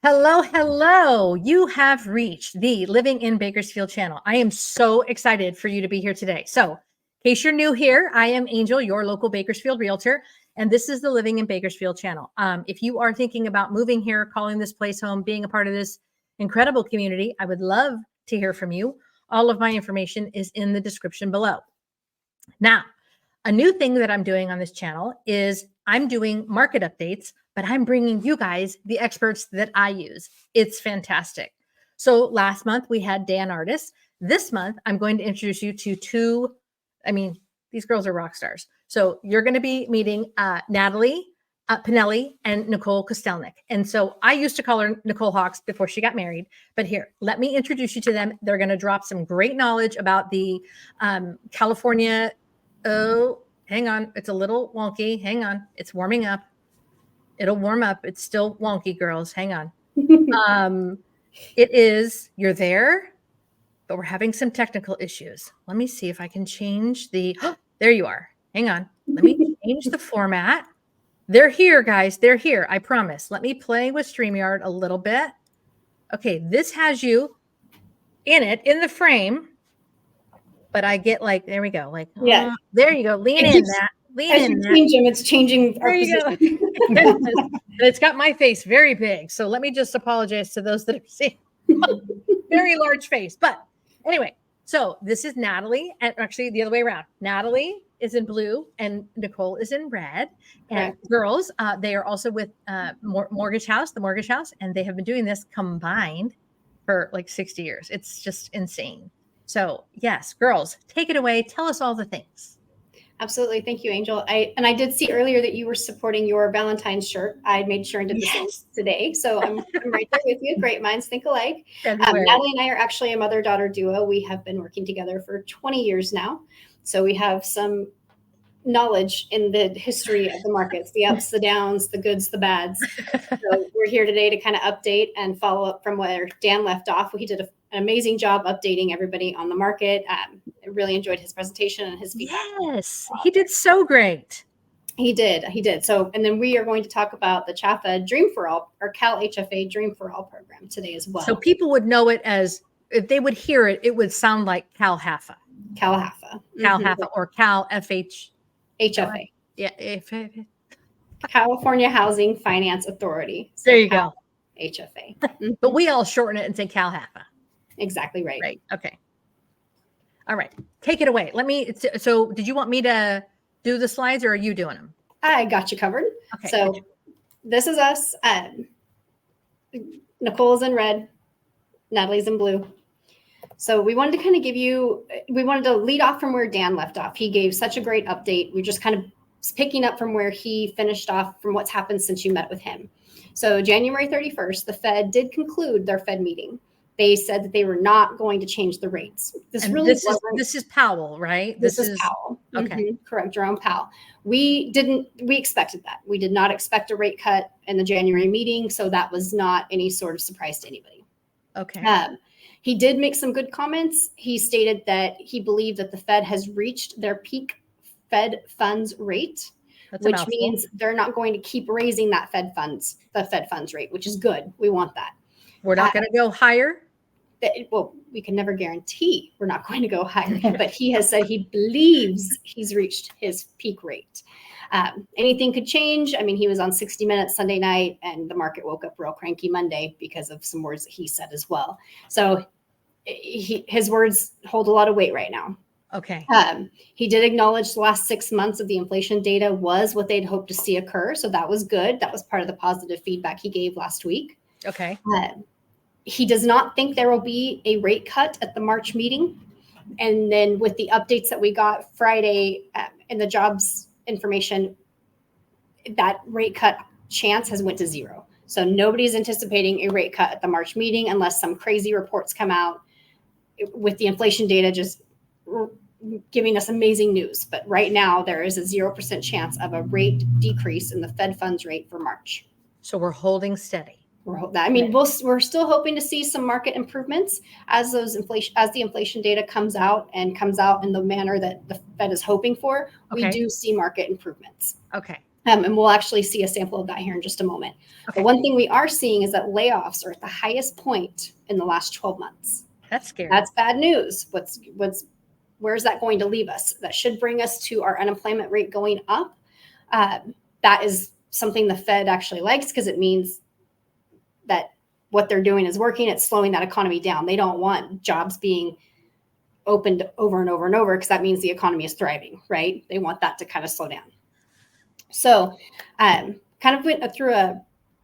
Hello, hello. You have reached the Living in Bakersfield channel. I am so excited for you to be here today. So, in case you're new here, I am Angel, your local Bakersfield Realtor, and this is the Living in Bakersfield channel. If you are thinking about moving here, calling this place home, being a part of this incredible community, I would love to hear from you. All of my information is in the description below. Now, a new thing that I'm doing on this channel is I'm doing market updates, but I'm bringing you guys the experts that I use. It's fantastic. So last month we had Dan Artis. This month I'm going to introduce you to two, these girls are rock stars. So you're going to be meeting Natalie Panelli and Nicole Kostelnik. And so I used to call her Nicole Hawks before she got married, but here, let me introduce you to them. They're going to drop some great knowledge about the California. Oh, hang on. It's a little wonky. Hang on. It's warming up. It'll warm up. It's still wonky, girls. Hang on. You're there, but we're having some technical issues. Let me see if I can change there you are. Hang on. Let me change the format. They're here, guys. They're here. I promise. Let me play with StreamYard a little bit. Okay. This has you in the frame. But I get there we go. There you go. Lean in that. Lean in that. It's changing. There you go. And it's got my face very big. So let me just apologize to those that are seeing very large face. But anyway, so this is Natalie, and actually the other way around. Natalie is in blue and Nicole is in red. And girls, they are also with the Mortgage House, and they have been doing this combined for 60 years. It's just insane. So yes, girls, take it away. Tell us all the things. Absolutely. Thank you, Angel. I did see earlier that you were supporting your Valentine's shirt. I made sure and did the same today. So I'm right there with you. Great minds think alike. Natalie and I are actually a mother-daughter duo. We have been working together for 20 years now. So we have some knowledge in the history of the markets, the ups, the downs, the goods, the bads. So we're here today to kind of update and follow up from where Dan left off. He did an amazing job updating everybody on the market. I really enjoyed his presentation and his feedback. Yes, he did so great. He did. So, and then we are going to talk about the CHFA Dream for All, or Cal HFA Dream for All program today as well. So people would know it as, if they would hear it, it would sound like Cal HFA. Or Cal HFA. Yeah. California Housing Finance Authority. So there you go. HFA. But we all shorten it and say Cal HFA. Exactly right. Right. Okay. All right. Take it away. So did you want me to do the slides or are you doing them? I got you covered. Okay. So this is us. Nicole's in red. Natalie's in blue. So we wanted to kind of we wanted to lead off from where Dan left off. He gave such a great update. We're just kind of picking up from where he finished off from what's happened since you met with him. So January 31st, the Fed did conclude their Fed meeting. They said that they were not going to change the rates. This is Powell, right? This is Powell. Okay. Correct. Jerome Powell. We expected that. We did not expect a rate cut in the January meeting. So that was not any sort of surprise to anybody. Okay. He did make some good comments. He stated that he believed that the Fed has reached their peak Fed funds rate, which means they're not going to keep raising the Fed funds rate, which is good. We want that. We're not going to go higher? Well, we can never guarantee we're not going to go higher, but he has said he believes he's reached his peak rate. Anything could change. I mean, he was on 60 Minutes Sunday night and the market woke up real cranky Monday because of some words that he said as well. So his words hold a lot of weight right now. Okay. He did acknowledge the last 6 months of the inflation data was what they'd hoped to see occur. So that was good. That was part of the positive feedback he gave last week. Okay. He does not think there will be a rate cut at the March meeting. And then with the updates that we got Friday in the jobs information, that rate cut chance has went to zero. So nobody's anticipating a rate cut at the March meeting unless some crazy reports come out with the inflation data just giving us amazing news. But right now there is a 0% chance of a rate decrease in the Fed funds rate for March. So we're holding steady. We're still hoping to see some market improvements as the inflation data comes out in the manner that the Fed is hoping for. We do see market improvements. Okay. And we'll actually see a sample of that here in just a moment. Okay. But one thing we are seeing is that layoffs are at the highest point in the last 12 months. That's scary. That's bad news. Where's that going to leave us? That should bring us to our unemployment rate going up. That is something the Fed actually likes, because it means that what they're doing is working. It's slowing that economy down. They don't want jobs being opened over and over and over, because that means the economy is thriving, right? They want that to kind of slow down. So kind of went through a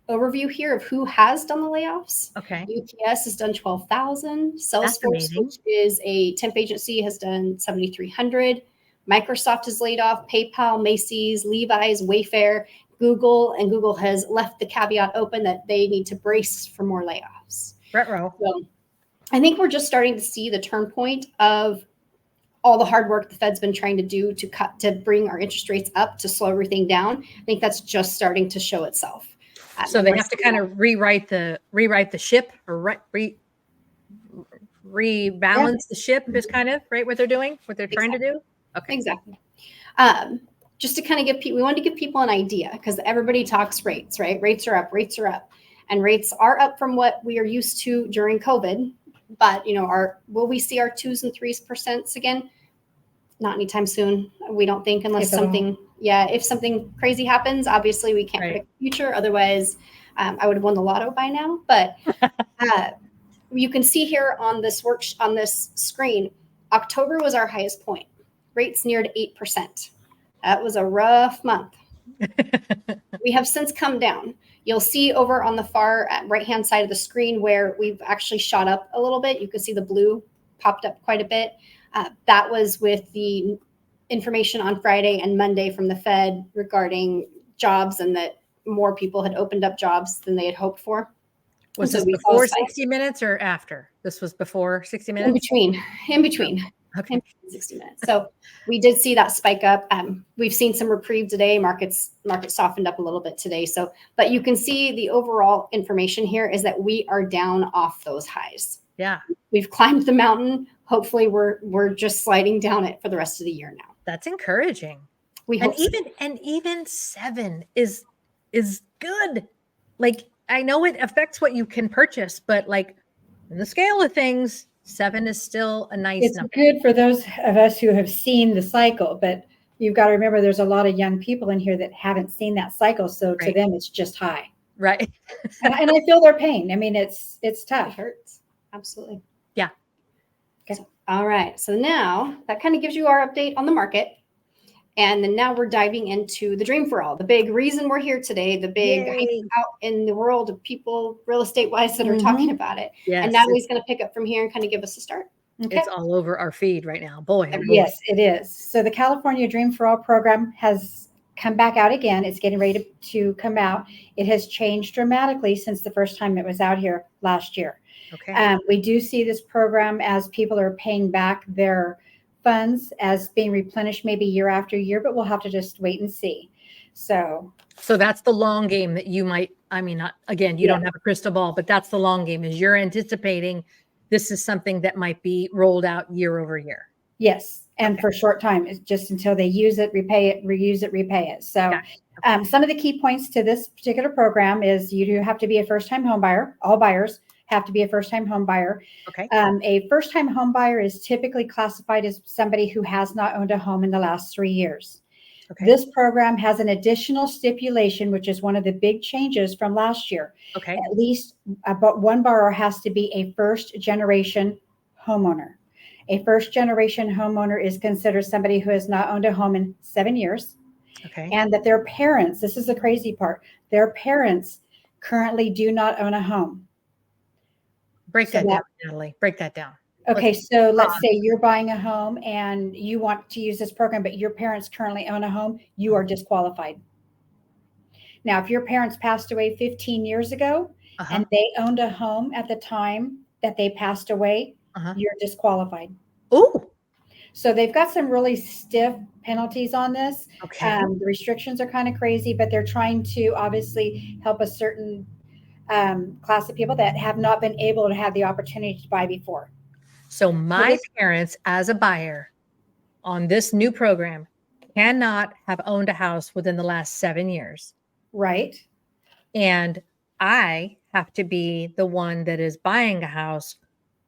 overview here of who has done the layoffs. Okay. UPS has done 12,000. Salesforce, which is a temp agency, has done 7,300. Microsoft has laid off. PayPal, Macy's, Levi's, Wayfair, Google, and Google has left the caveat open that they need to brace for more layoffs. So I think we're just starting to see the turn point of all the hard work the Fed's been trying to do to bring our interest rates up, to slow everything down. I think that's just starting to show itself. So they have to kind of rewrite the ship, or rebalance the ship is kind of what they're doing, what they're trying to do. Okay. Exactly. Just to kind of we wanted to give people an idea, because everybody talks rates, right? Rates are up, and rates are up from what we are used to during COVID. But, will we see our 2s and 3% again? Not anytime soon. We don't think, unless if something crazy happens. Obviously, we can't predict the future. Otherwise, I would have won the lotto by now. But you can see here on this screen, October was our highest point. Rates neared 8%. That was a rough month. We have since come down. You'll see over on the far right-hand side of the screen where we've actually shot up a little bit. You can see the blue popped up quite a bit. That was with the information on Friday and Monday from the Fed regarding jobs, and that more people had opened up jobs than they had hoped for. Was this before 60 minutes or after? This was before 60 minutes? In between. Okay. 60 minutes. So we did see that spike up. We've seen some reprieve today. Markets softened up a little bit today. So, but you can see the overall information here is that we are down off those highs. Yeah. We've climbed the mountain. Hopefully we're just sliding down it for the rest of the year now. That's encouraging. Even 7 is good. Like, I know it affects what you can purchase, but like in the scale of things, 7 is still a nice number. It's good for those of us who have seen the cycle, but you've got to remember there's a lot of young people in here that haven't seen that cycle. So to them, it's just high. Right. and I feel their pain. I mean, it's tough. It hurts. Absolutely. Yeah. Okay. All right. So now that kind of gives you our update on the market. And then now we're diving into the dream for all, the big reason we're here today, the big out in the world of people, real estate wise, that are talking about it. Yes, and Natalie's going to pick up from here and kind of give us a start. Okay. It's all over our feed right now. Boy. Yes, it is. So the California Dream for All program has come back out again. It's getting ready to come out. It has changed dramatically since the first time it was out here last year. Okay. We do see this program as people are paying back their funds as being replenished maybe year after year, but we'll have to just wait and see. So that's the long game that you might, not, again, you don't have a crystal ball, but that's the long game, is you're anticipating this is something that might be rolled out year over year. Yes. And for a short time, it's just until they use it, repay it, reuse it, repay it. So some of the key points to this particular program is you do have to be a first-time home buyer. All buyers have to be a first-time home buyer. Okay. A first-time home buyer is typically classified as somebody who has not owned a home in the last 3 years. Okay. This program has an additional stipulation, which is one of the big changes from last year. Okay. At least about one borrower has to be a first-generation homeowner. A first-generation homeowner is considered somebody who has not owned a home in 7 years. Okay. And that their parents, this is the crazy part, their parents currently do not own a home. Break that down, Natalie. Break that down. Okay, so let's say you're buying a home and you want to use this program, but your parents currently own a home, you are disqualified. Now, if your parents passed away 15 years ago and they owned a home at the time that they passed away, you're disqualified. Oh. So they've got some really stiff penalties on this. Okay. The restrictions are kind of crazy, but they're trying to obviously help a certain class of people that have not been able to have the opportunity to buy before. So my parents, as a buyer on this new program, cannot have owned a house within the last 7 years. Right. And I have to be the one that is buying a house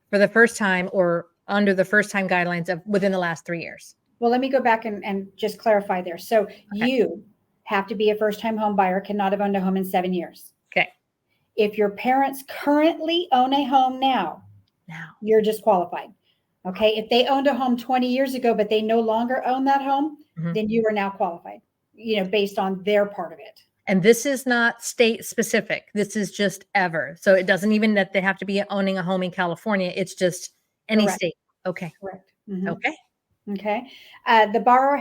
for the first time or under the first time guidelines of within the last 3 years. Well, let me go back and just clarify there. So you have to be a first-time home buyer, cannot have owned a home in 7 years. Okay. If your parents currently own a home now, you're disqualified. Okay. If they owned a home 20 years ago, but they no longer own that home, then you are now qualified, based on their part of it. And this is not state specific. This is just ever. So it doesn't even that they have to be owning a home in California. It's just any state. Okay. Correct. Okay. Okay. The borrower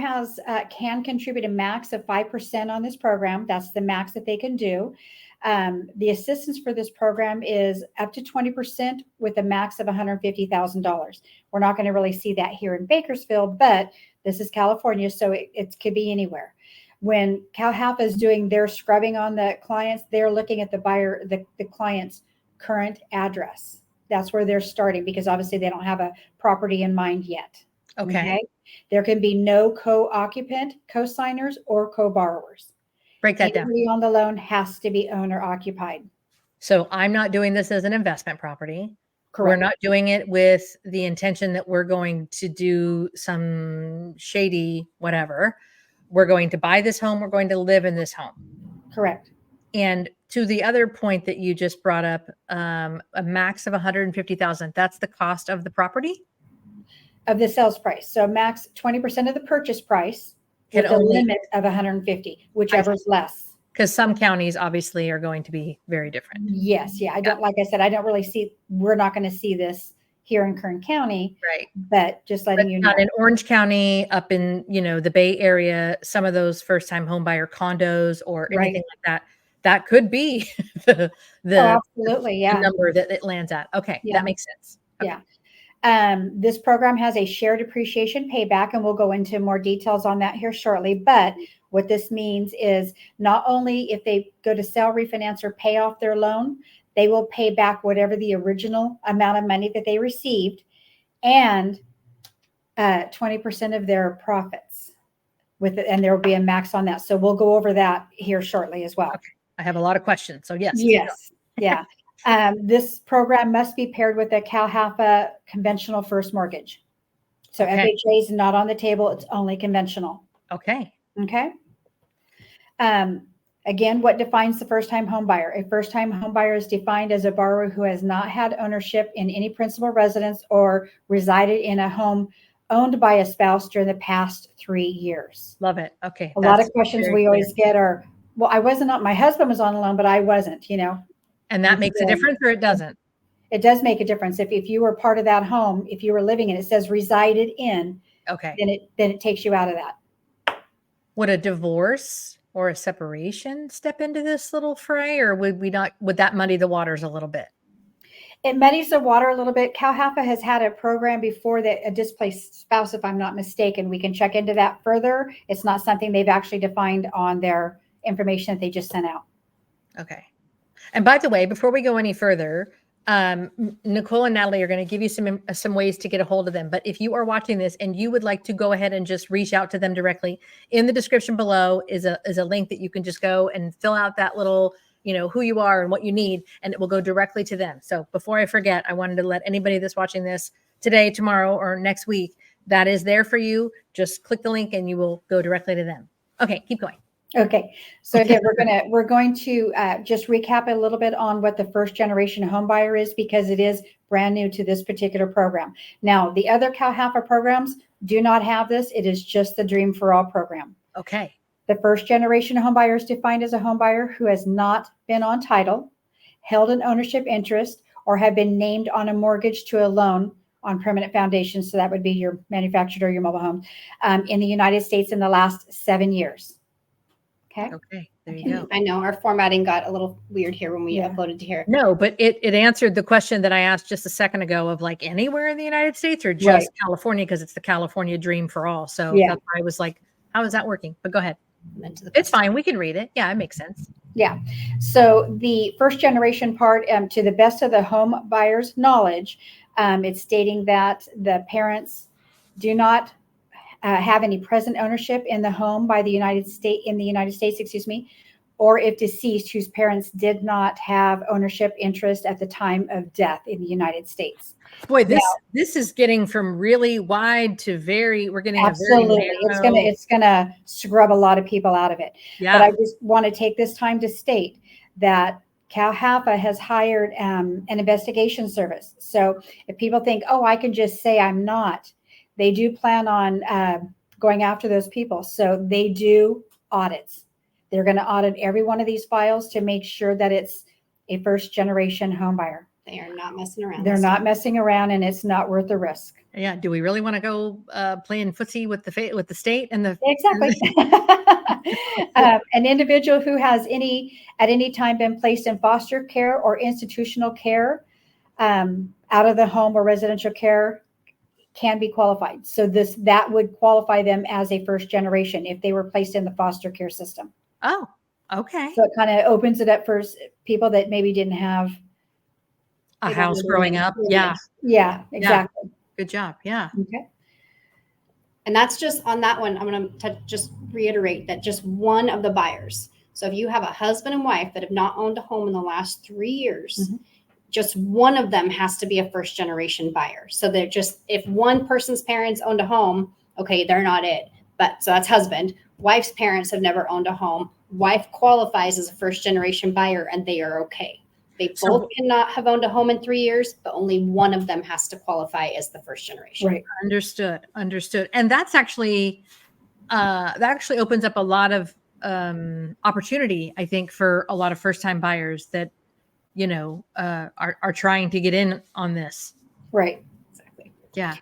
can contribute a max of 5% on this program. That's the max that they can do. The assistance for this program is up to 20% with a max of $150,000. We're not going to really see that here in Bakersfield, but this is California, so it could be anywhere. When CalHalfa is doing their scrubbing on the clients, they're looking at the client's current address. That's where they're starting because obviously they don't have a property in mind yet. Okay. There can be no co-occupant, co-signers, or co-borrowers. Break that down. Anybody on the loan has to be owner occupied. So I'm not doing this as an investment property. Correct. We're not doing it with the intention that we're going to do some shady whatever. We're going to buy this home. We're going to live in this home. Correct. And to the other point that you just brought up, a max of $150,000. That's the cost of the property? Of the sales price. So max 20% of the purchase price with a limit of 150, whichever is less. Because some counties obviously are going to be very different. Yes. Yeah. Like I said, I don't really see, we're not going to see this here in Kern County. Right. But just letting you know. In Orange County, up in, the Bay Area, some of those first-time home buyer condos or anything like that, that could be the absolutely. Yeah. number that it lands at. Okay. Yeah. That makes sense. Okay. Yeah. This program has a shared appreciation payback, and we'll go into more details on that here shortly. But what this means is not only if they go to sell, refinance, or pay off their loan, they will pay back whatever the original amount of money that they received and 20% of their profits with it. And there will be a max on that. So we'll go over that here shortly as well. Okay. I have a lot of questions. So yes. Yes. Yeah. This program must be paired with a CalHalfa conventional first mortgage. So FHA is not on the table. It's only conventional. Okay. Okay. Again, what defines the first-time home buyer? A first-time home buyer is defined as a borrower who has not had ownership in any principal residence or resided in a home owned by a spouse during the past 3 years. Love it. Okay. A lot of questions we always get are, well, I wasn't on, my husband was on a loan, but I wasn't, And that makes a difference or it doesn't? It does make a difference. If you were part of that home, if you were living in it, says resided in, okay, then it takes you out of that. Would a divorce or a separation step into this little fray, or would that muddy the waters a little bit? It muddies the water a little bit. CalHalfa has had a program before that a displaced spouse, if I'm not mistaken. We can check into that further. It's not something they've actually defined on their information that they just sent out. Okay. And by the way, before we go any further, Nicole and Natalie are going to give you some ways to get a hold of them. But if you are watching this and you would like to go ahead and just reach out to them directly, in the description below is a link that you can just go and fill out that little, who you are and what you need, and it will go directly to them. So before I forget, I wanted to let anybody that's watching this today, tomorrow, or next week, that is there for you. Just click the link and you will go directly to them. Okay, keep going. Okay. So again, we're going to just recap a little bit on what the first generation home buyer is, because it is brand new to this particular program. Now, the other CalHalfa programs do not have this. It is just the Dream for All program. Okay. The first generation home buyer is defined as a home buyer who has not been on title, held an ownership interest, or have been named on a mortgage to a loan on permanent foundations. So that would be your manufactured or your mobile home in the United States in the last 7 years. Okay. There you go. I know our formatting got a little weird here when we uploaded to here. No, but it answered the question that I asked just a second ago of like anywhere in the United States or just California, because it's the California Dream for All. So that's why I was like, how is that working? But go ahead. It's fine. We can read it. Yeah, it makes sense. Yeah. So the first generation part, to the best of the home buyer's knowledge, it's stating that the parents do not have any present ownership in the home by the United States, excuse me, or if deceased, whose parents did not have ownership interest at the time of death in the United States. Boy, this is getting from really wide to we're getting absolutely. a very narrow. It's gonna scrub a lot of people out of it. Yeah. But I just want to take this time to state that Cal HAPA has hired an investigation service. So if people think, oh, I can just say I'm not, they do plan on going after those people. So they do audits. They're going to audit every one of these files to make sure that it's a first generation home buyer. They are not messing around. They're not messing around, and it's not worth the risk. Yeah. Do we really want to go playing footsie with the state and the exactly? An individual who has at any time been placed in foster care or institutional care, out of the home or residential care, can be qualified. So that would qualify them as a first generation if they were placed in the foster care system. Oh, okay. So it kind of opens it up for people that maybe didn't have a house growing up. Yeah. Yeah, exactly. Yeah. Good job. Yeah. Okay. And that's just on that one. I'm going to just reiterate that just one of the buyers. So if you have a husband and wife that have not owned a home in the last 3 years, just one of them has to be a first generation buyer. So they're just, if one person's parents owned a home, okay, they're not it. But so that's husband. Wife's parents have never owned a home. Wife qualifies as a first generation buyer and they are okay. They both cannot have owned a home in 3 years, but only one of them has to qualify as the first generation. Right. Understood. And that's actually, that actually opens up a lot of opportunity, I think, for a lot of first-time buyers that, are trying to get in on this. Right. Exactly. Yeah.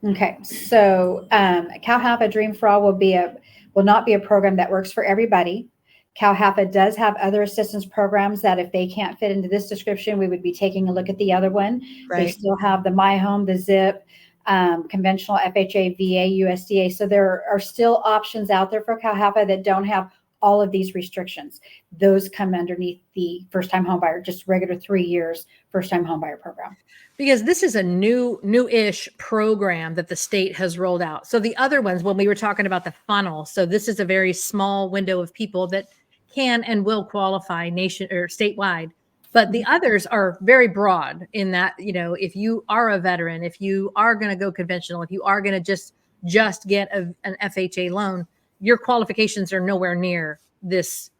Okay. So Cal HAPA Dream for All will not be a program that works for everybody. Cal HAPA does have other assistance programs that if they can't fit into this description, we would be taking a look at the other one. Right. They still have the My Home, the ZIP, conventional FHA, VA, USDA. So there are still options out there for Cal HAPA that don't have all of these restrictions. Those come underneath the first-time homebuyer, just regular 3 years first-time homebuyer program. Because this is a new-ish program that the state has rolled out. So the other ones, when we were talking about the funnel, so this is a very small window of people that can and will qualify nation or statewide. But the others are very broad in that, if you are a veteran, if you are going to go conventional, if you are going to just get an FHA loan, your qualifications are nowhere near this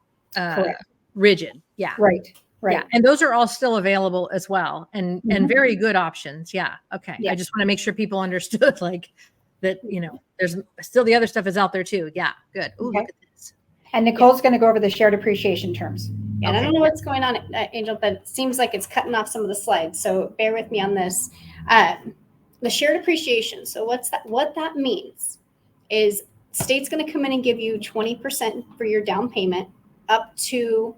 rigid. Yeah. Right. Yeah. And those are all still available as well. And very good options. Yeah. Okay. Yes. I just want to make sure people understood that, there's still the other stuff is out there too. Yeah. Good. Ooh, look at this. And Nicole's going to go over the shared appreciation terms. Yeah, and I don't know what's going on, Angel, but it seems like it's cutting off some of the slides. So bear with me on this. The shared appreciation. So what that means is state's going to come in and give you 20% for your down payment up to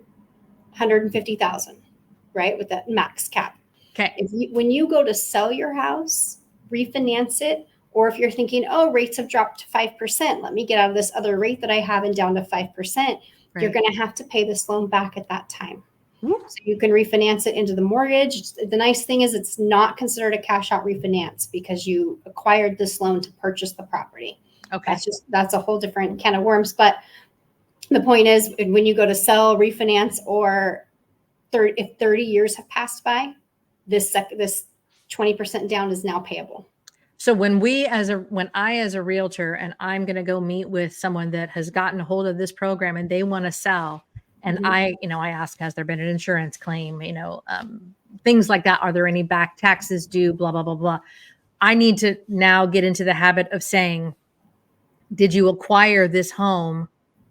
$150,000, right? With that max cap. Okay. When you go to sell your house, refinance it, or if you're thinking, oh, rates have dropped to 5%, let me get out of this other rate that I have and down to 5%, you're going to have to pay this loan back at that time. So you can refinance it into the mortgage. The nice thing is it's not considered a cash out refinance because you acquired this loan to purchase the property. Okay. That's a whole different can of worms. But the point is when you go to sell, refinance, or if 30 years have passed by, this 20% down is now payable. So when I as a realtor and I'm going to go meet with someone that has gotten a hold of this program and they want to sell, and I ask, has there been an insurance claim? Things like that. Are there any back taxes due? Blah, blah, blah, blah. I need to now get into the habit of saying, did you acquire this home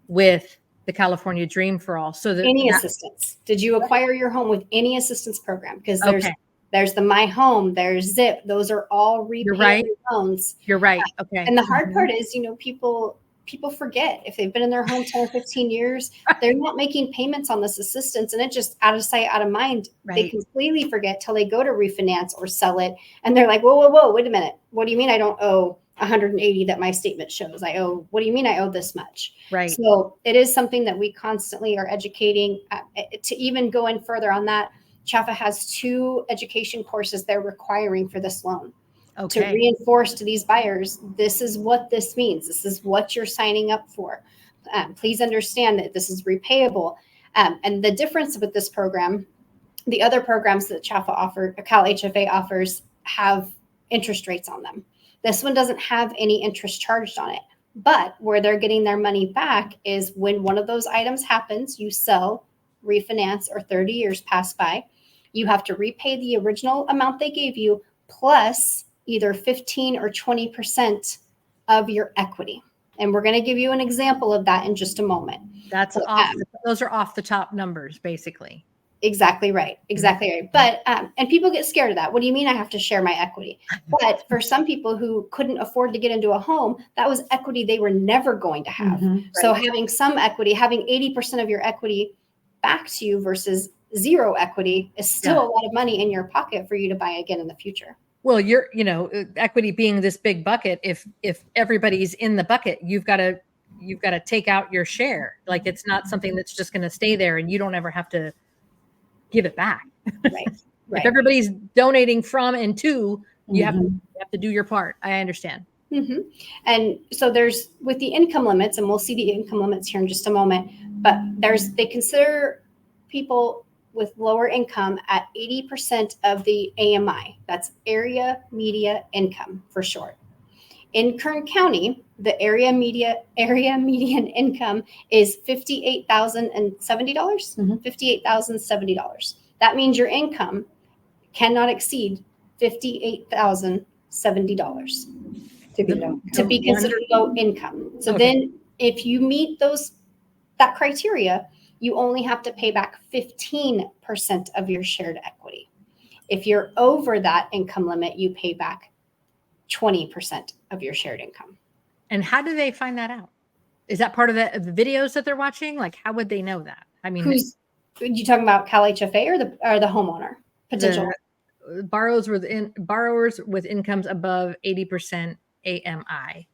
with the California Dream for All? So that any assistance. Did you acquire your home with any assistance program? Because there's the My Home, there's ZIP. Those are all repayment loans. You're right. Okay. And the hard part is, people forget if they've been in their home 10 or 15 years, they're not making payments on this assistance, and it just out of sight, out of mind. Right. They completely forget till they go to refinance or sell it. And they're like, whoa, wait a minute. What do you mean I don't owe 180 that my statement shows? What do you mean I owe this much? Right. So it is something that we constantly are educating. To even go in further on that, CHAFA has 2 education courses they're requiring for this loan. to reinforce to these buyers, this is what this means. This is what you're signing up for. Please understand that this is repayable. And the difference with this program, the other programs that Cal HFA offers have interest rates on them. This one doesn't have any interest charged on it. But where they're getting their money back is when one of those items happens, you sell, refinance, or 30 years pass by, you have to repay the original amount they gave you plus either 15 or 20% of your equity. And we're going to give you an example of that in just a moment. Those are off the top numbers, basically. Exactly right. Exactly right. But, and people get scared of that. What do you mean I have to share my equity? But for some people who couldn't afford to get into a home, that was equity they were never going to have. Mm-hmm. So having some equity, having 80% of your equity back to you versus zero equity is still a lot of money in your pocket for you to buy again in the future. Well, equity being this big bucket, if everybody's in the bucket, you've got to take out your share. Like, it's not something that's just going to stay there and you don't ever have to give it back. Right. If everybody's donating from and to, you have to do your part. I understand. Mm-hmm. And so there's, with the income limits, and we'll see the income limits here in just a moment, but they consider people with lower income at 80% of the AMI. That's area median income for short. In Kern County, the area median income is $58,070. Mm-hmm. $58,070. That means your income cannot exceed $58,070 to be considered low income. So then, if you meet that criteria, you only have to pay back 15% of your shared equity. If you're over that income limit, you pay back 20% of your shared income. And how do they find that out? Is that part of the videos that they're watching? Like, how would they know that? I mean, are you talking about Cal HFA or the homeowner potential? Borrowers with incomes above 80% AMI.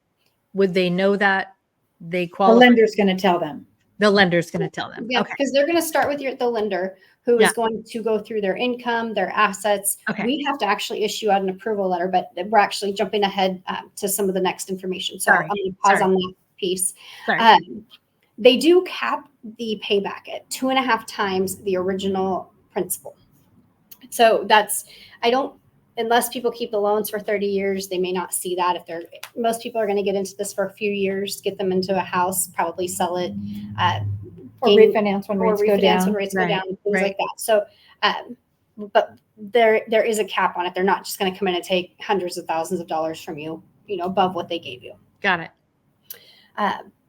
Would they know that they qualify? The lender's going to tell them. The lender's going to tell them. Yeah, because they're going to start with the lender who is going to go through their income, their assets. Okay. We have to actually issue out an approval letter, but we're actually jumping ahead to some of the next information. So I'm going to pause on that piece. They do cap the payback at 2.5 times the original principal. So unless people keep the loans for 30 years, they may not see that. Most people are going to get into this for a few years, get them into a house, probably sell it, or refinance when rates go down, things like that. So, but there is a cap on it. They're not just going to come in and take hundreds of thousands of dollars from you, above what they gave you. Got it.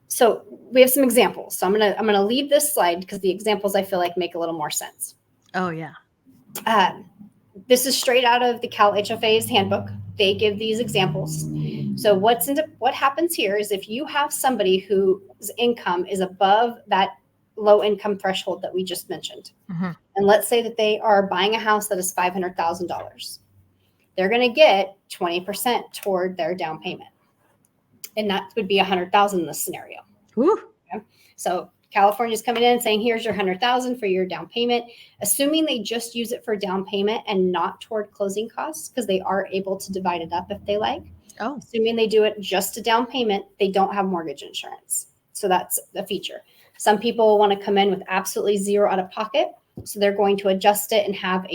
So we have some examples. So I'm gonna leave this slide because the examples I feel like make a little more sense. Oh yeah. This is straight out of the Cal HFA's handbook. They give these examples. So what happens here is if you have somebody whose income is above that low income threshold that we just mentioned, and let's say that they are buying a house that is $500,000, they're going to get 20% toward their down payment, and that would be $100,000 in this scenario. Okay? So California's coming in and saying, here's your $100,000 for your down payment, assuming they just use it for down payment and not toward closing costs, because they are able to divide it up if they like. Assuming they do it just to down payment, they don't have mortgage insurance. So that's a feature. Some people want to come in with absolutely zero out of pocket. So they're going to adjust it and have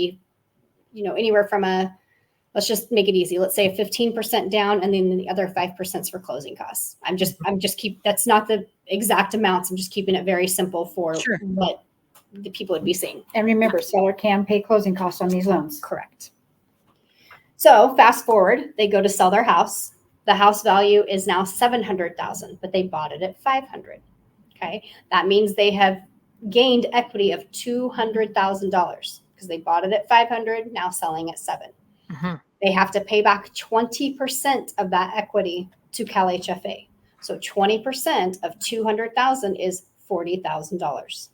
anywhere from let's just make it easy. Let's say a 15% down, and then the other 5% for closing costs. That's not the exact amounts. I'm just keeping it very simple for what the people would be seeing. And remember, seller can pay closing costs on these loans. Correct. So fast forward, they go to sell their house. The house value is now $700,000, but they bought it at $500,000. Okay. That means they have gained equity of $200,000 because they bought it at $500,000, now selling at $700,000. They have to pay back 20% of that equity to Cal HFA. So 20% of $200,000 is $40,000.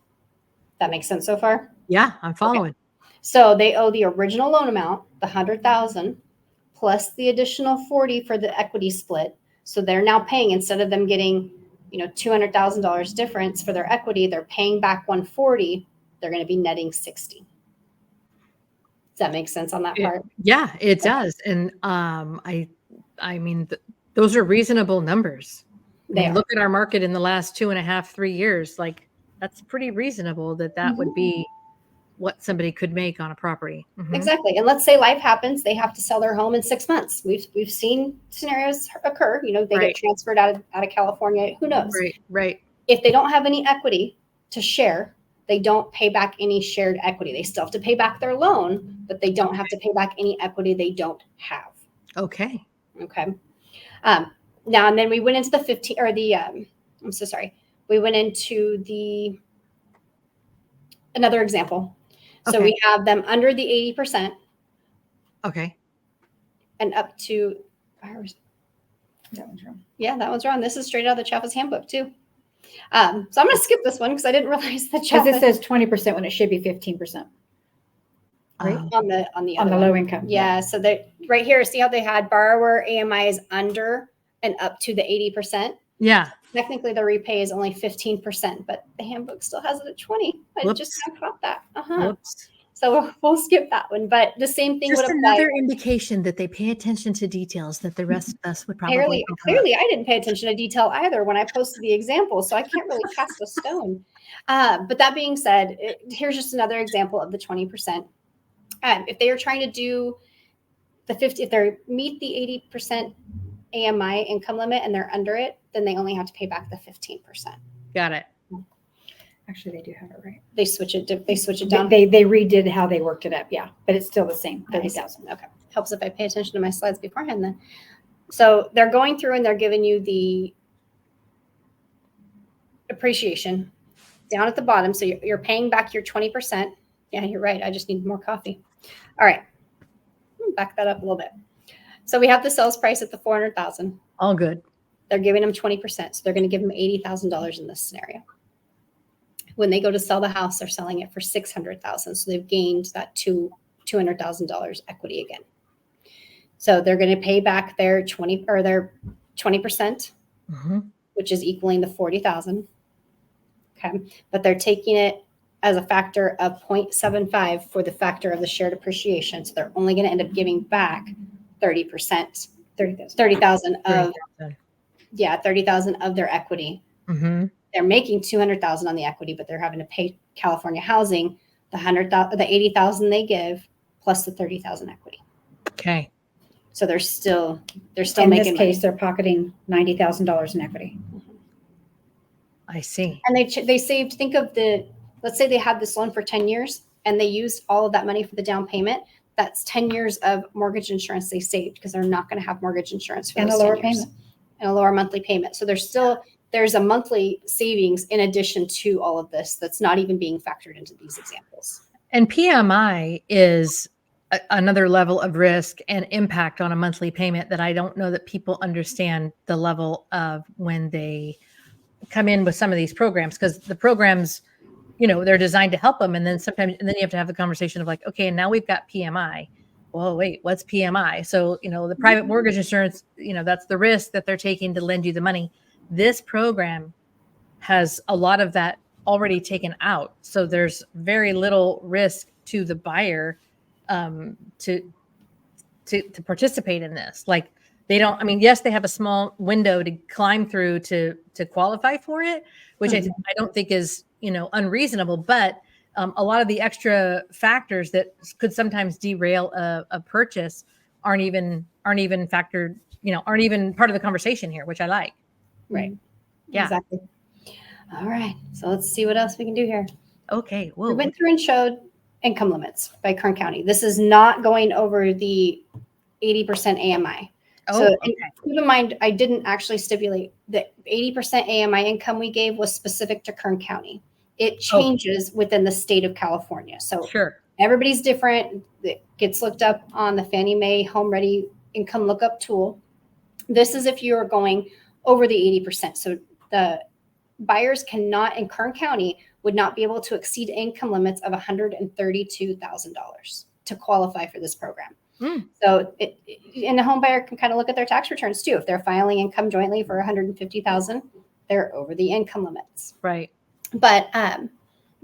That makes sense so far? Yeah, I'm following. Okay. So they owe the original loan amount, the $100,000, plus the additional $40,000 for the equity split. So they're now paying, instead of them getting, $200,000 difference for their equity, they're paying back $140,000. They're going to be netting $60,000. that make sense on that part? Yeah, it does. And I mean, those are reasonable numbers. I mean, look at our market in the last 2.5, 3 years. Like, that's pretty reasonable that would be what somebody could make on a property. Exactly. And let's say life happens, they have to sell their home in 6 months. We've seen scenarios occur, they get transferred out of California. Who knows? Right. If they don't have any equity to share, they don't pay back any shared equity. They still have to pay back their loan, but they don't have to pay back any equity they don't have. Okay. Now, and then we went into the 15 or the, I'm so sorry. We went into another example. So we have them under the 80%. Okay. And up to, That one's wrong. Yeah, that one's wrong. This is straight out of the Chaffetz handbook too. So I'm going to skip this one because I didn't realize the Because it says 20% when it should be 15%. Right? On the low income. Yeah. So that right here, see how they had borrower AMI is under and up to the 80%. Yeah. Technically, the repay is only 15%, but the handbook still has it at 20. I just kind of caught that. So we'll skip that one. But the same thing just would apply. Another indication that they pay attention to details that the rest of us would probably clearly I didn't pay attention to detail either when I posted the example, so I can't really cast a stone. But that being said, here's just another example of the 20%. If they are trying to do the 50, if they meet the 80% AMI income limit and they're under it, then they only have to pay back the 15%. Got it. Actually, they do have it right. They switch it down. They redid how they worked it up. Yeah, but it's still the same. 30,000. Okay, helps if I pay attention to my slides beforehand. Then, so they're going through and they're giving you the appreciation down at the bottom. So you're paying back your 20%. Yeah, you're right. I just need more coffee. All right, back that up a little bit. So we have the sales price at the 400,000. All good. They're giving them 20%. So they're going to give them $80,000 in this scenario. When they go to sell the house, they're selling it for $600,000. So they've gained that $200,000 equity again. So they're going to pay back their 20%, which is equaling the $40,000. Okay, but they're taking it as a factor of 0.75 for the factor of the shared appreciation. So they're only going to end up giving back 30%, 30,000 of, 30,000 of their equity. They're making 200,000 on the equity, but they're having to pay California housing the 80,000 they give plus the 30,000 equity. Okay. So they're still in making this case, money. they're pocketing $90,000 in equity. I see. And they saved, think of let's say they had this loan for 10 years and they used all of that money for the down payment. That's 10 years of mortgage insurance they saved because they're not going to have mortgage insurance for and a those lower 10 years. payment and a lower monthly payment. So there's a monthly savings in addition to all of this that's not even being factored into these examples. And PMI is another level of risk and impact on a monthly payment that I don't know that people understand the level of when they come in with some of these programs, because the programs, they're designed to help them. And then you have to have the conversation of like, okay, and now we've got PMI. Well, wait, what's PMI? So, the private mortgage insurance, that's the risk that they're taking to lend you the money. This program has a lot of that already taken out. So there's very little risk to the buyer to participate in this. Like they don't, yes, they have a small window to climb through to qualify for it, which I don't think is, unreasonable, but a lot of the extra factors that could sometimes derail a purchase aren't even factored, aren't even part of the conversation here, which I like. Right. Yeah. Exactly. All right. So let's see what else we can do here. Okay. We went through and showed income limits by Kern County. This is not going over the 80% AMI. So keep in mind, I didn't actually stipulate that 80% AMI income we gave was specific to Kern County. It changes within the state of California. So everybody's different. It gets looked up on the Fannie Mae Home Ready Income Lookup tool. This is if you are going over the 80%. So the buyers cannot, in Kern County, would not be able to exceed income limits of $132,000 to qualify for this program. So and the home buyer can kind of look at their tax returns too. If they're filing income jointly for $150,000, they're over the income limits. Right. But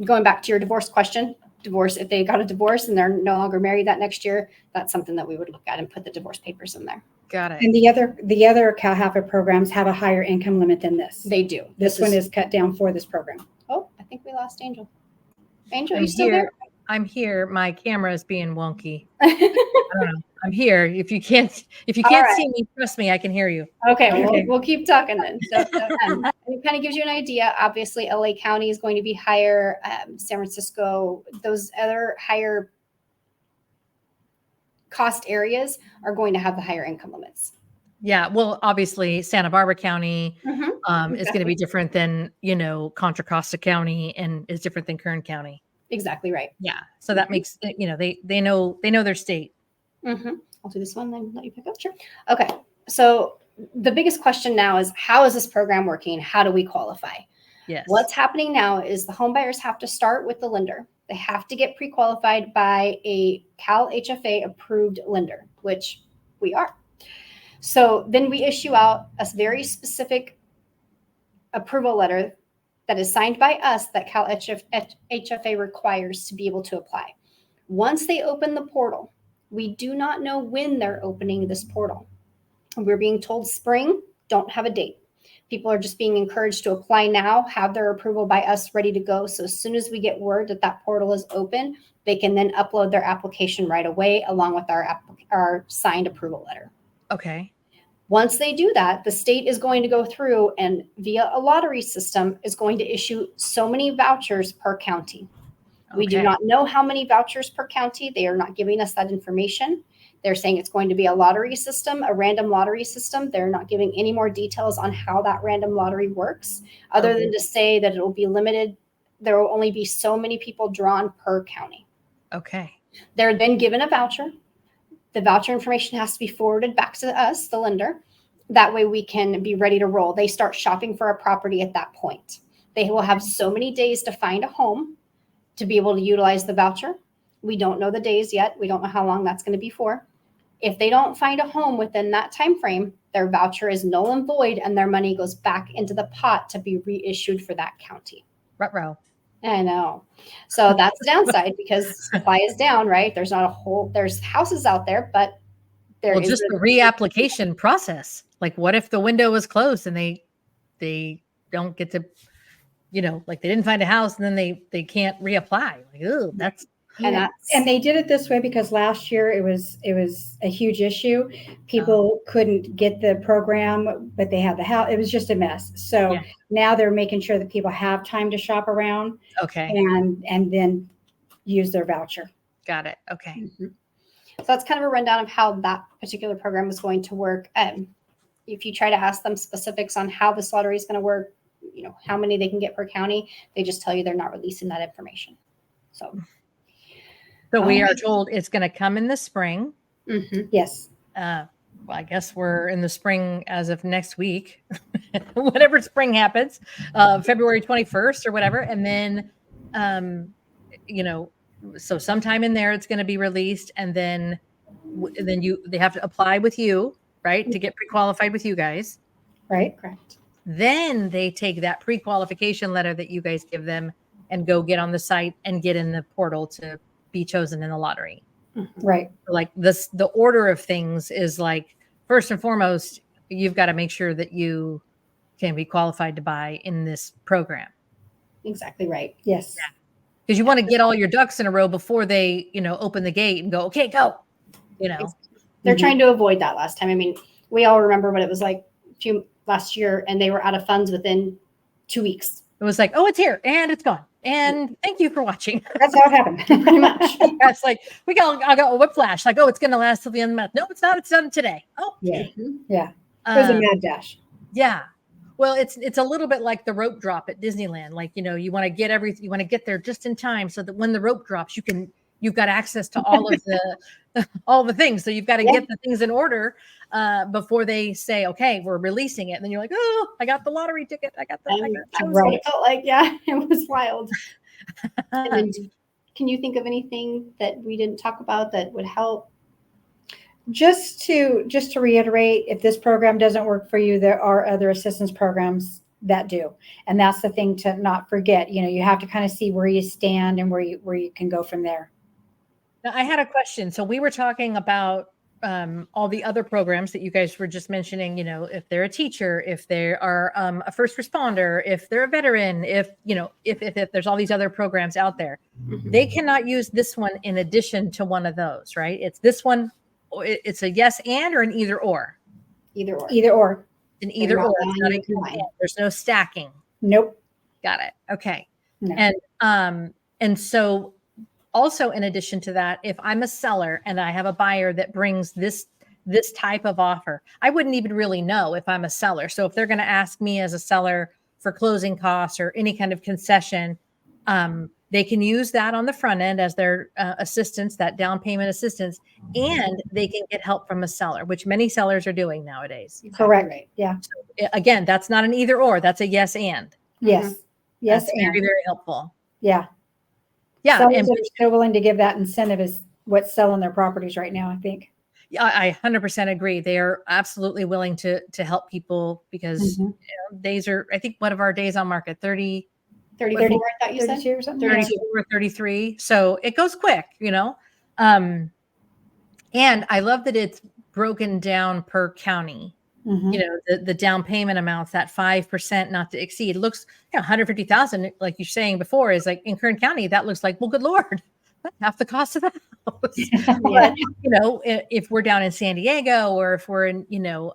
going back to your divorce question, divorce, if they got a divorce and they're no longer married that next year, that's something that we would look at and put the divorce papers in there. Got it. And the other CalHAFA programs have a higher income limit than this. They do. This one is cut down for this program. Oh, I think we lost Angel. Angel, are you still there? I'm here. My camera is being wonky. I don't know. I'm here. If you can't see me, trust me, I can hear you. Okay. We'll keep talking then. So it kind of gives you an idea. Obviously, LA County is going to be higher. San Francisco, those other higher cost areas are going to have the higher income limits. Yeah. Well, obviously, Santa Barbara County Exactly. is going to be different than, Contra Costa County, and is different than Kern County. Exactly right. Yeah. So that makes, they know their state. I'll do this one, then let you pick up. Sure. Okay. So the biggest question now is, how is this program working? How do we qualify? Yes. What's happening now is the home buyers have to start with the lender. They have to get pre-qualified by a Cal HFA approved lender, which we are. So then we issue out a very specific approval letter that is signed by us that Cal HFA requires to be able to apply. Once they open the portal, we do not know when they're opening this portal. We're being told spring, don't have a date. People are just being encouraged to apply now, have their approval by us ready to go. So as soon as we get word that that portal is open, they can then upload their application right away, along with our signed approval letter. Okay. Once they do that, the state is going to go through and via a lottery system is going to issue so many vouchers per county. We do not know how many vouchers per county. They are not giving us that information. They're saying it's going to be a lottery system, a random lottery system. They're not giving any more details on how that random lottery works, other than to say that it will be limited. There will only be so many people drawn per county. Okay. They're then given a voucher. The voucher information has to be forwarded back to us, the lender. That way we can be ready to roll. They start shopping for a property at that point. They will have so many days to find a home to be able to utilize the voucher. We don't know the days yet. We don't know how long that's going to be for. If they don't find a home within that time frame, their voucher is null and void, and their money goes back into the pot to be reissued for that county. Ruh-roh. I know. So that's the downside, because supply is down, right? There's houses out there, but just the reapplication process. Like, what if the window was closed and they don't get to, like they didn't find a house and then they can't reapply. Like, oh, and they did it this way because last year it was a huge issue. People couldn't get the program, but they had the house. It was just a mess. So now they're making sure that people have time to shop around. Okay. And then use their voucher. Got it. Okay. So that's kind of a rundown of how that particular program is going to work. If you try to ask them specifics on how this lottery is going to work, how many they can get per county, they just tell you they're not releasing that information. So we are told it's going to come in the spring. Yes. Well, I guess we're in the spring as of next week, whenever spring happens, February 21st or whatever. And then, so sometime in there, it's going to be released. And then they have to apply with you, right? To get pre-qualified with you guys. Right. Correct. Then they take that pre-qualification letter that you guys give them and go get on the site and get in the portal to be chosen in the lottery. Right. Like the order of things is like, first and foremost, you've got to make sure that you can be qualified to buy in this program. Exactly right. Yes. Because you want to get all your ducks in a row before they, open the gate and go, okay, go. They're trying to avoid that last time. I mean, we all remember what it was like last year, and they were out of funds within 2 weeks. It was like, oh, it's here and it's gone. And thank you for watching. That's how it happened, pretty much. It's like, I got a whiplash. Like, oh, it's going to last till the end of the month. No, it's not. It's done today. Oh, yeah. Yeah. It was a mad dash. Yeah. Well, it's a little bit like the rope drop at Disneyland. Like, you want to get everything, you want to get there just in time so that when the rope drops, you've got access to all of all the things. So you've got to get the things in order before they say, okay, we're releasing it. And then you're like, oh, I got the lottery ticket. I got that was what it felt like. Yeah, it was wild. And then, can you think of anything that we didn't talk about that would help? Just to reiterate, if this program doesn't work for you, there are other assistance programs that do. And that's the thing to not forget. You have to kind of see where you stand and where you can go from there. Now, I had a question. So we were talking about all the other programs that you guys were just mentioning, if they're a teacher, if they are a first responder, if they're a veteran, if there's all these other programs out there, they cannot use this one in addition to one of those, right? It's this one. It's a yes and or an either or. Either or. Either or. An either or. It's not a, there's no stacking. Nope. Got it. Okay. No. And so also, in addition to that, if I'm a seller and I have a buyer that brings this type of offer, I wouldn't even really know if I'm a seller. So if they're going to ask me as a seller for closing costs or any kind of concession, they can use that on the front end as their assistance, that down payment assistance, and they can get help from a seller, which many sellers are doing nowadays. Correct. Right. Yeah. So, again, that's not an either or. That's a yes and. Yes. Yes. That's very, very helpful. Yeah. Yeah. Sellers And are so willing to give that incentive is what's selling their properties right now, I think. I 100% agree. They are absolutely willing to help people because days are, I think, what of our days on market? 34, I thought you said? Or something? 32 or 33. So it goes quick, And I love that it's broken down per county. The down payment amounts, that 5% not to exceed. It looks 150,000, like you're saying before, is like in Kern County. That looks like, well, good Lord, that's half the cost of the house. But if we're down in San Diego or if we're in,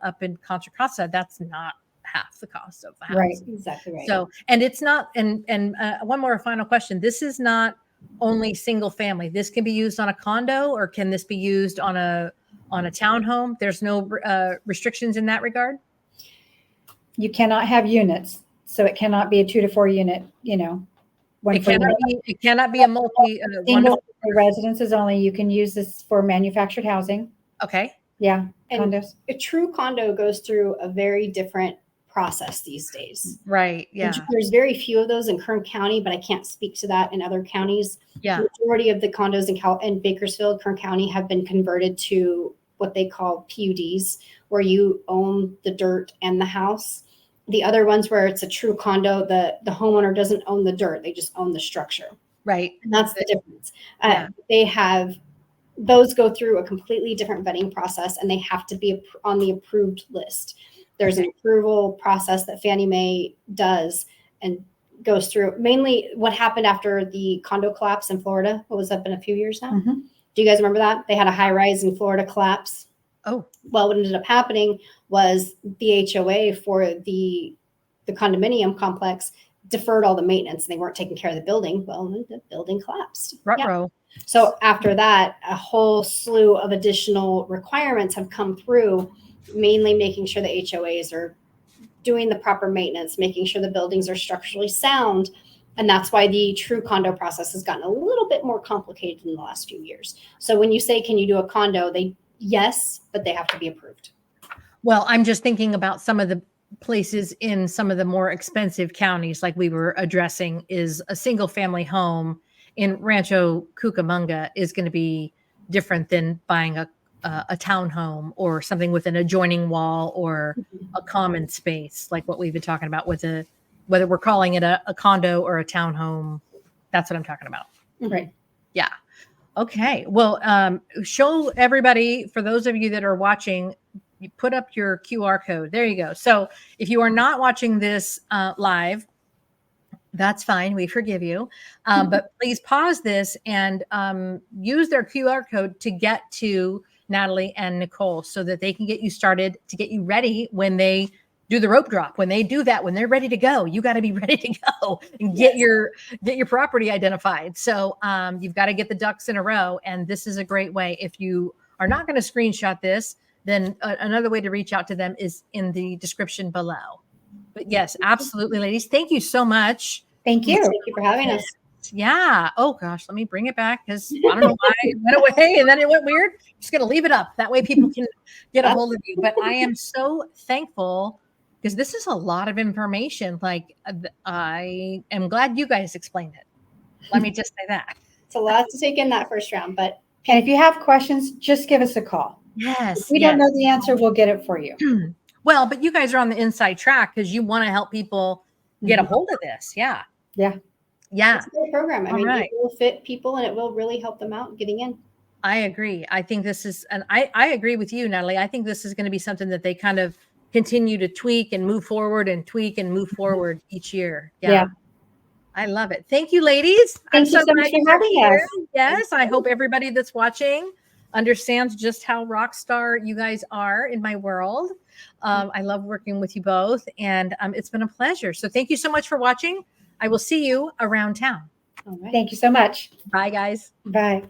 up in Contra Costa, that's not half the cost of the house. Right. Exactly right. So, and it's not, and one more final question. This is not only single family. This can be used on a condo, or can this be used on a townhome? There's no restrictions in that regard. You cannot have units, so it cannot be a 2 to 4 unit. It cannot be a multi single residences only. You can use this for manufactured housing. Okay. Yeah. And condos. a true condo goes through a very different process these days. Right. Yeah. There's very few of those in Kern County, but I can't speak to that in other counties. Yeah. The majority of the condos in Bakersfield, Kern County, have been converted to what they call PUDs, where you own the dirt and the house. The other ones where it's a true condo, the homeowner doesn't own the dirt, they just own the structure. Right. And that's the difference. Those go through a completely different vetting process, and they have to be on the approved list. There's an approval process that Fannie Mae does and goes through. Mainly what happened after the condo collapse in Florida. What was that, been a few years now? Mm-hmm. Do you guys remember that? They had a high rise in Florida collapse. Oh. Well, what ended up happening was the HOA for the condominium complex deferred all the maintenance, and they weren't taking care of the building. Well, the building collapsed. Ruh-roh. So after that, a whole slew of additional requirements have come through, mainly making sure the HOAs are doing the proper maintenance, making sure the buildings are structurally sound. And that's why the true condo process has gotten a little bit more complicated in the last few years. So when you say, can you do a condo? Yes, but they have to be approved. Well, I'm just thinking about some of the places in some of the more expensive counties, like we were addressing, is a single family home in Rancho Cucamonga is going to be different than buying a townhome or something with an adjoining wall or a common space, like what we've been talking about with whether we're calling it a condo or a townhome. That's what I'm talking about. Right. Yeah. Okay. Well, show everybody, for those of you that are watching, you put up your QR code. There you go. So if you are not watching this live, that's fine. We forgive you. But please pause this and use their QR code to get to Natalie and Nicole so that they can get you started, to get you ready when they do the rope drop. When they do that, when they're ready to go, you got to be ready to go and get your property identified. So you've got to get the ducks in a row. And this is a great way. If you are not going to screenshot this, then another way to reach out to them is in the description below. But yes, absolutely, ladies. Thank you so much. Thank you. Thank you for having us. Yeah. Oh gosh, let me bring it back because I don't know why it went away and then it went weird. I'm just going to leave it up. That way people can get a hold of you. But I am so thankful because this is a lot of information. Like I am glad you guys explained it. Let me just say that. It's a lot to take in that first round, but. And if you have questions, just give us a call. Yes. If we don't know the answer, we'll get it for you. Well, but you guys are on the inside track because you want to help people get a hold of this. Yeah. Yeah. Yeah. It's a great program. I All mean, right. it will fit people and it will really help them out getting in. I agree. I think this is, and I agree with you, Natalie. I think this is going to be something that they kind of continue to tweak and move forward and tweak and move forward each year. Yeah. I love it. Thank you, ladies. Thank you so much for having us. Yes. I hope everybody that's watching understands just how rock star you guys are in my world. I love working with you both, and it's been a pleasure. So thank you so much for watching. I will see you around town. All right. Thank you so much. Bye, guys. Bye.